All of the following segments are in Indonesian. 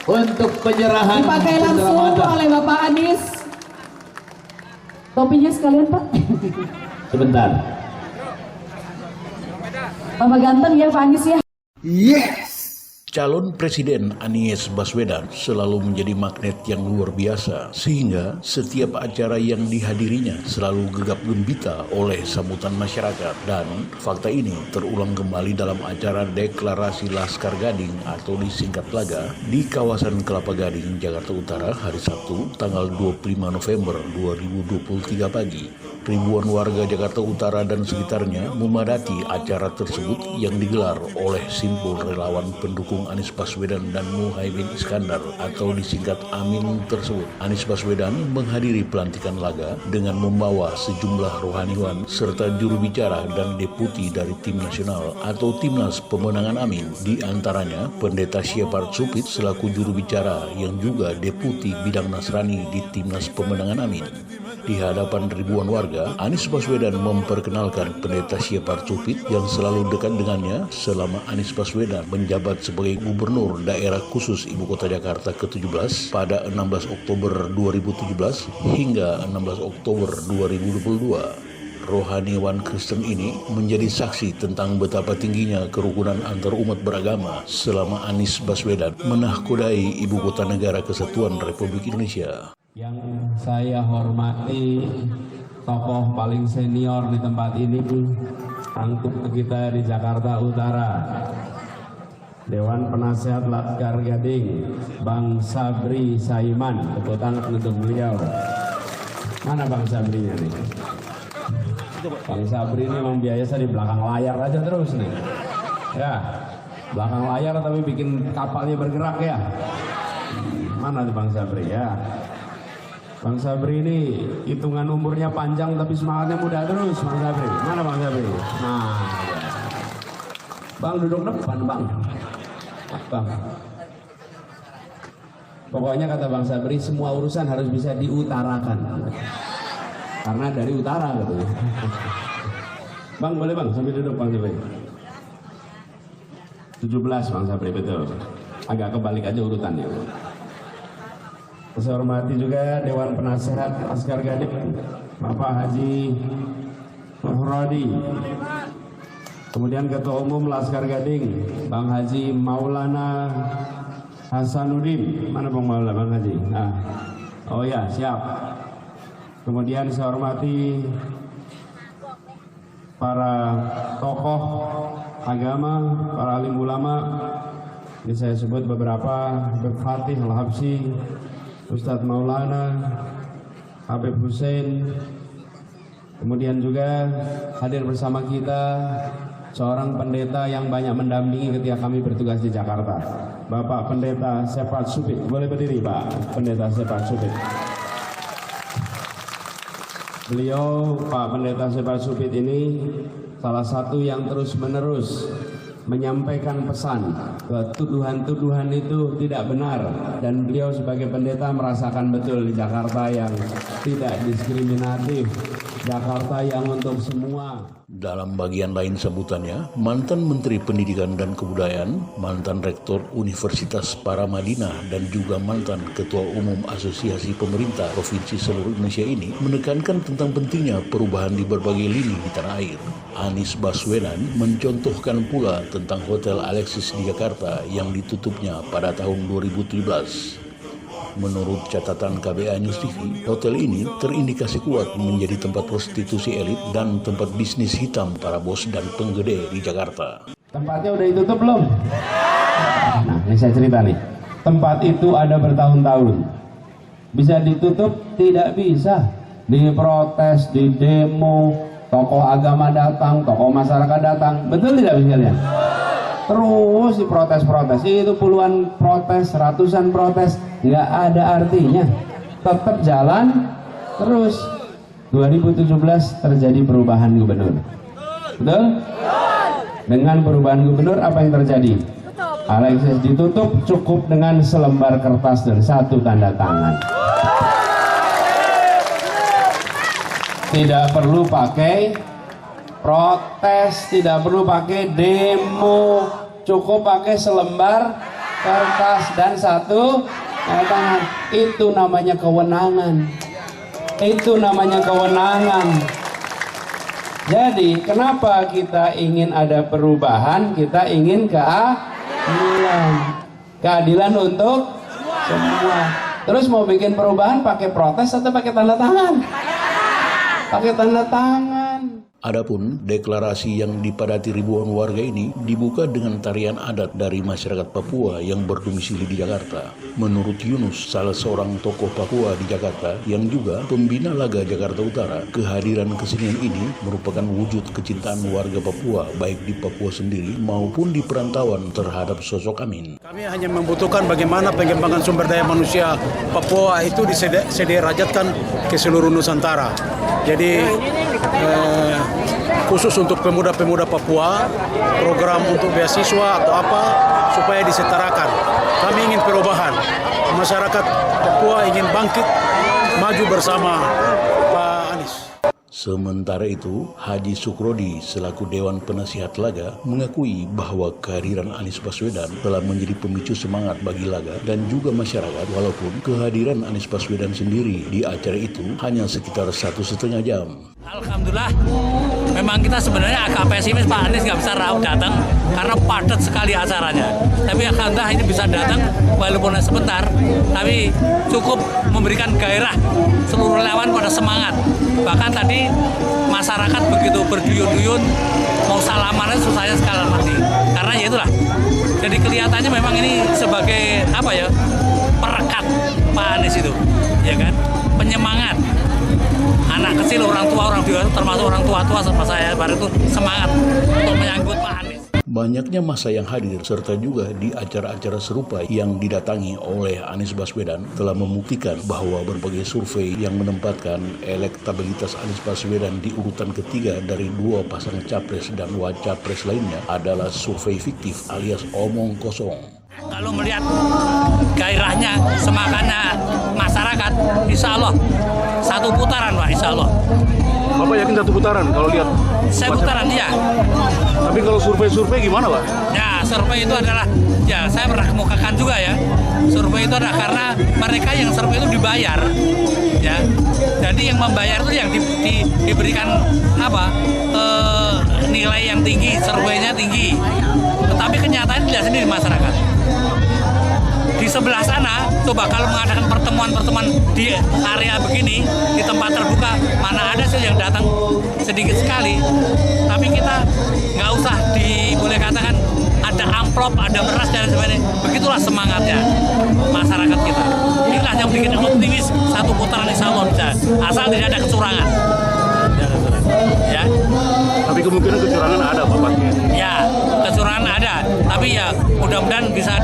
untuk penyerahan dipakai langsung oleh Bapak Anies. Topinya sekalian Pak. Sebentar. Bapak ganteng ya Pak Anies ya. Yes. Calon Presiden Anies Baswedan selalu menjadi magnet yang luar biasa, sehingga setiap acara yang dihadirinya selalu gegap gembita oleh sambutan masyarakat. Dan fakta ini terulang kembali dalam acara Deklarasi Laskar Gading atau disingkat LAGA di kawasan Kelapa Gading, Jakarta Utara hari Sabtu, tanggal 25 November 2023 pagi. Ribuan warga Jakarta Utara dan sekitarnya memadati acara tersebut yang digelar oleh simpul relawan pendukung Anies Baswedan dan Muhaimin Iskandar atau disingkat AMIN tersebut. Anies Baswedan menghadiri pelantikan LAGA dengan membawa sejumlah rohaniwan serta juru bicara dan deputi dari tim nasional atau Timnas Pemenangan AMIN. Di antaranya Pendeta Syepard Supit selaku juru bicara yang juga deputi bidang Nasrani di Timnas Pemenangan AMIN. Di hadapan ribuan warga, Anies Baswedan memperkenalkan Pendeta Syepard Supit yang selalu dekat dengannya selama Anies Baswedan menjabat sebagai Gubernur Daerah Khusus Ibu Kota Jakarta ke-17 pada 16 Oktober 2017 hingga 16 Oktober 2022. Rohaniwan Kristen ini menjadi saksi tentang betapa tingginya kerukunan antar umat beragama selama Anies Baswedan menahkodai Ibu Kota Negara Kesatuan Republik Indonesia. Yang saya hormati tokoh paling senior di tempat ini, angkut kita di Jakarta Utara, Dewan Penasehat Laskar Gading, Bang Sabri Saiman, tepuk tangan untuk beliau. Mana Bang Sabrinya nih? Bang Sabri ini memang biasa di belakang layar aja terus nih. Ya, belakang layar tapi bikin kapalnya bergerak ya. Mana tuh Bang Sabri ya? Bang Sabri ini hitungan umurnya panjang tapi semangatnya muda terus Bang Sabri. Mana Bang Sabri? Nah, ya. Bang duduk depan Bang. Bang. Pokoknya kata Bang Sabri semua urusan harus bisa diutarakan. Karena dari utara gitu. Bang boleh Bang sambil duduk Bang Sabri. 17 Bang Sabri betul. Agak kebalik aja urutannya. Saya hormati juga Dewan Penasehat Laskar Gading, Bapak Haji Mahrodi. Kemudian Ketua Umum Laskar Gading, Bang Haji Maulana Hasanuddin. Mana Bang Maulana, Bang Haji? Nah, oh ya, siap. Kemudian saya hormati para tokoh agama, para alim ulama. Ini saya sebut beberapa, Habib Fatih Al-Habsyi, Ustadz Maulana, Habib Hussein, kemudian juga hadir bersama kita seorang pendeta yang banyak mendampingi ketika kami bertugas di Jakarta, Bapak Pendeta Syepard Supit. Boleh berdiri Pak Pendeta Syepard Supit. Beliau, Pak Pendeta Syepard Supit ini salah satu yang terus-menerus menyampaikan pesan bahwa tuduhan-tuduhan itu tidak benar, dan beliau sebagai pendeta merasakan betul di Jakarta yang tidak diskriminatif, Jakarta yang untuk semua. Dalam bagian lain sambutannya, mantan Menteri Pendidikan dan Kebudayaan, mantan Rektor Universitas Paramadina, dan juga mantan Ketua Umum Asosiasi Pemerintah Provinsi seluruh Indonesia ini menekankan tentang pentingnya perubahan di berbagai lini di tanah air. Anies Baswedan mencontohkan pula tentang Hotel Alexis di Jakarta yang ditutupnya pada tahun 2017. Menurut catatan KBA News TV, hotel ini terindikasi kuat menjadi tempat prostitusi elit dan tempat bisnis hitam para bos dan penggede di Jakarta. Tempatnya udah ditutup belum? Nah, ini saya cerita nih. Tempat itu ada bertahun-tahun. Bisa ditutup? Tidak bisa. Diprotes, di demo, tokoh agama datang, tokoh masyarakat datang. Betul tidak sekalian? Terus diprotes-protes, itu puluhan protes, ratusan protes, nggak ada artinya. Tetap jalan terus. 2017 terjadi perubahan gubernur. Betul? Dengan perubahan gubernur apa yang terjadi? Alexis ditutup cukup dengan selembar kertas dan satu tanda tangan. Tidak perlu pakai protes, tidak perlu pakai demo, cukup pakai selembar kertas, dan satu tanda tangan. Itu namanya kewenangan. Itu namanya kewenangan. Jadi kenapa kita ingin ada perubahan? Kita ingin keadilan. Keadilan untuk semua. Terus mau bikin perubahan pakai protes atau pakai tanda tangan? Pakai tanda tangan. Adapun deklarasi yang dipadati ribuan warga ini dibuka dengan tarian adat dari masyarakat Papua yang berdomisili di Jakarta. Menurut Yunus, salah seorang tokoh Papua di Jakarta yang juga pembina Laga Jakarta Utara, kehadiran kesenian ini merupakan wujud kecintaan warga Papua baik di Papua sendiri maupun di perantauan terhadap sosok Amin. Kami hanya membutuhkan bagaimana pengembangan sumber daya manusia Papua itu disederajatkan ke seluruh Nusantara. Jadi khusus untuk pemuda-pemuda Papua, program untuk beasiswa atau apa supaya disetarakan. Kami ingin perubahan. Masyarakat Papua ingin bangkit, maju bersama Pak Anies. Sementara itu, Haji Sukrodi selaku Dewan Penasihat Laga mengakui bahwa kehadiran Anies Baswedan telah menjadi pemicu semangat bagi Laga dan juga masyarakat, walaupun kehadiran Anies Baswedan sendiri di acara itu hanya sekitar 1,5 jam. Alhamdulillah, memang kita sebenarnya agak pesimis Pak Anies nggak bisa datang karena padat sekali acaranya. Tapi alhamdulillah ini bisa datang walaupun sebentar, tapi cukup memberikan gairah seluruh relawan pada semangat. Bahkan tadi masyarakat begitu berduyun-duyun mau salaman susahnya sekali mati. Karena ya itulah. Jadi kelihatannya memang ini sebagai apa ya? Perekat Pak Anies itu, ya kan? Penyemangat. Anak kecil, orang tua, orang dewasa, termasuk orang tua-tua sama saya baru itu semangat untuk menyambut Pak Anies. Banyaknya massa yang hadir serta juga di acara-acara serupa yang didatangi oleh Anies Baswedan telah membuktikan bahwa berbagai survei yang menempatkan elektabilitas Anies Baswedan di urutan ketiga dari dua pasangan capres dan wacapres lainnya adalah survei fiktif alias omong kosong. Kalau melihat gairahnya, semangatnya masyarakat, insya Allah satu putaran Pak, insya Allah. Bapak yakin satu putaran kalau lihat? Saya putaran, iya. Tapi kalau survei gimana Pak? Ya, survei itu adalah, ya saya pernah kemukakan juga ya. Survei itu adalah karena mereka yang survei itu dibayar, ya. Jadi yang membayar itu yang diberikan apa? Nilai yang tinggi, surveinya tinggi. Tetapi kenyataannya tidak sendiri masyarakat. Di sebelah sana, coba kalau mengadakan pertemuan-pertemuan di area begini, di tempat terbuka, mana ada sih yang datang sedikit sekali. Tapi kita nggak usah boleh katakan ada amplop, ada beras dan sebagainya. Begitulah semangatnya masyarakat kita. Inilah yang bikin optimis satu putaran insya Allah bisa. Asal tidak ada kecurangan. Ya. Tapi kemungkinan kecurangan ada Pak. Ya, kecurangan ada. Tapi ya mudah-mudahan bisa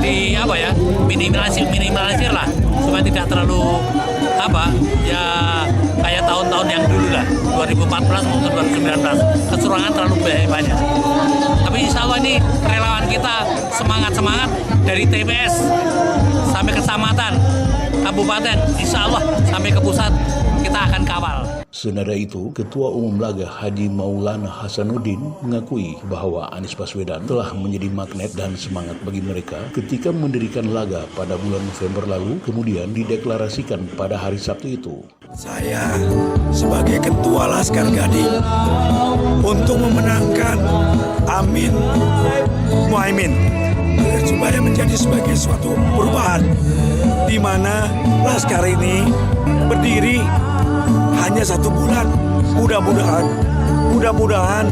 minimalisir lah supaya tidak terlalu ya kayak tahun-tahun yang dulu lah 2014 maupun 2019 kecurangan terlalu banyak. Tapi insya Allah ini relawan kita semangat dari TPS sampai kecamatan, kabupaten, insya Allah sampai ke pusat kita akan kawal. Senada itu, Ketua Umum Laga Haji Maulana Hasanuddin mengakui bahwa Anies Baswedan telah menjadi magnet dan semangat bagi mereka ketika mendirikan Laga pada bulan November lalu, kemudian dideklarasikan pada hari Sabtu itu. Saya sebagai Ketua Laskar Gading untuk memenangkan Amin Muhaimin supaya menjadi sebagai suatu perubahan di mana Laskar ini berdiri hanya 1 bulan. Mudah-mudahan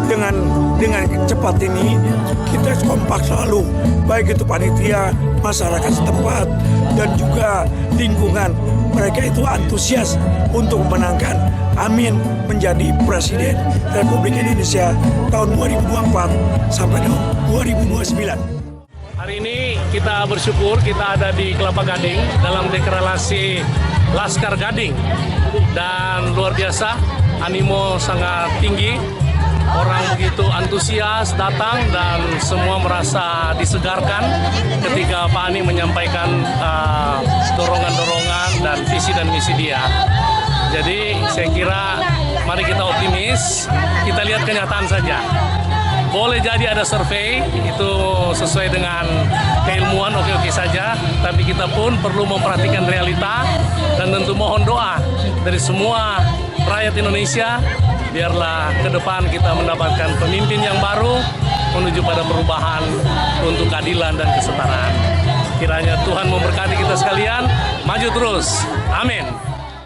dengan cepat ini kita kompak selalu, baik itu panitia, masyarakat setempat dan juga lingkungan. Mereka itu antusias untuk memenangkan Amin menjadi Presiden Republik Indonesia tahun 2024 sampai tahun 2029. Hari ini kita bersyukur kita ada di Kelapa Gading dalam deklarasi Laskar Gading, dan luar biasa, animo sangat tinggi, orang begitu antusias datang dan semua merasa disegarkan ketika Pak Ani menyampaikan dorongan-dorongan dan visi dan misi dia. Jadi saya kira mari kita optimis, kita lihat kenyataan saja. boleh jadi ada survei, itu sesuai dengan keilmuan, oke-oke saja. Tapi kita pun perlu memperhatikan realita dan tentu mohon doa dari semua rakyat Indonesia, biarlah ke depan kita mendapatkan pemimpin yang baru menuju pada perubahan untuk keadilan dan kesetaraan. Kiranya Tuhan memberkati kita sekalian, maju terus. Amin.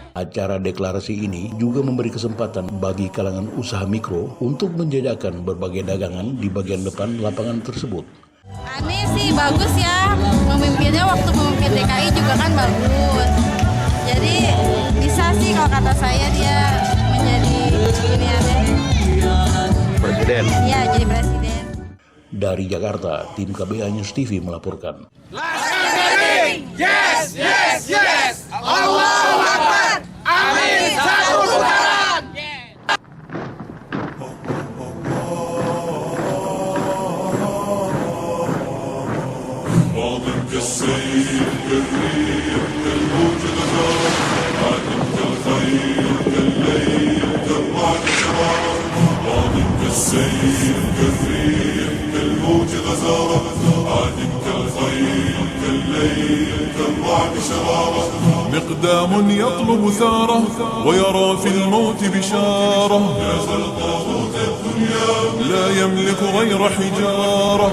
Acara deklarasi ini juga memberi kesempatan bagi kalangan usaha mikro untuk menjajakan berbagai dagangan di bagian depan lapangan tersebut. Anies sih bagus ya, memimpinnya waktu memimpin DKI juga kan bagus. Jadi bisa sih kalau kata saya dia menjadi Presiden. Iya, jadi presiden. Dari Jakarta, tim KBA News TV melaporkan. Yes, yes, yes. Allahu Akbar. Amin. Satu putaran. واضم كالسيف كالريح كالموج غزارة عادم كالخير كالليل كالرعد شرارة واضم كالسيف كالريح كالموج غزارة عادم كالخير كالليل كالرعد شرارة مقدام يطلب ثاره ويرى في الموت بشارة يا طاغوت الدنيا لا يملك غير حجارة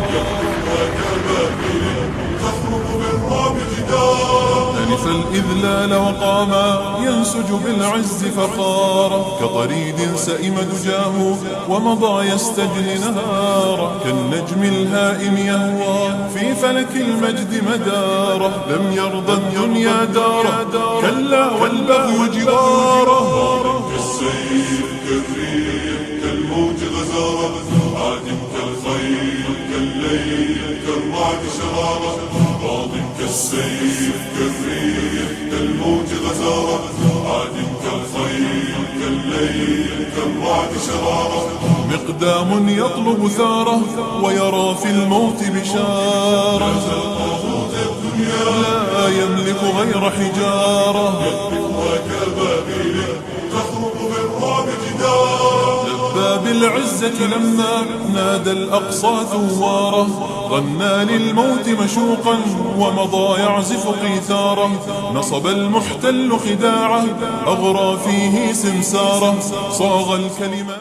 تخرج بالرعب جدارا ألف الإذلال وقاما ينسج بالعز فخارا كطريد سئم دجاه ومضى يستجلي نهارا كالنجم الهائم يهوى في فلك المجد مدارا لم يرضى الدنيا دارا كلا والبغي جوارا كالسيف كالريح كالموج غزارة عادم كالخيل كالليل كالرعد شرارة واضم كالسيف كالريح كالموج غزارة عادم كالخيل كالليل كالرعد شرارة مقدام يطلب ثاره ويرى في الموت بشارة لا يملك غير حجارة تخرج بالرعب جدارا لبى بالعزة لما نادى الأقصى ثواره غنى للموت مشوقا ومضى يعزف قيثاره نصب المحتل خداعه أغرى فيه سمساره صاغ الكلمات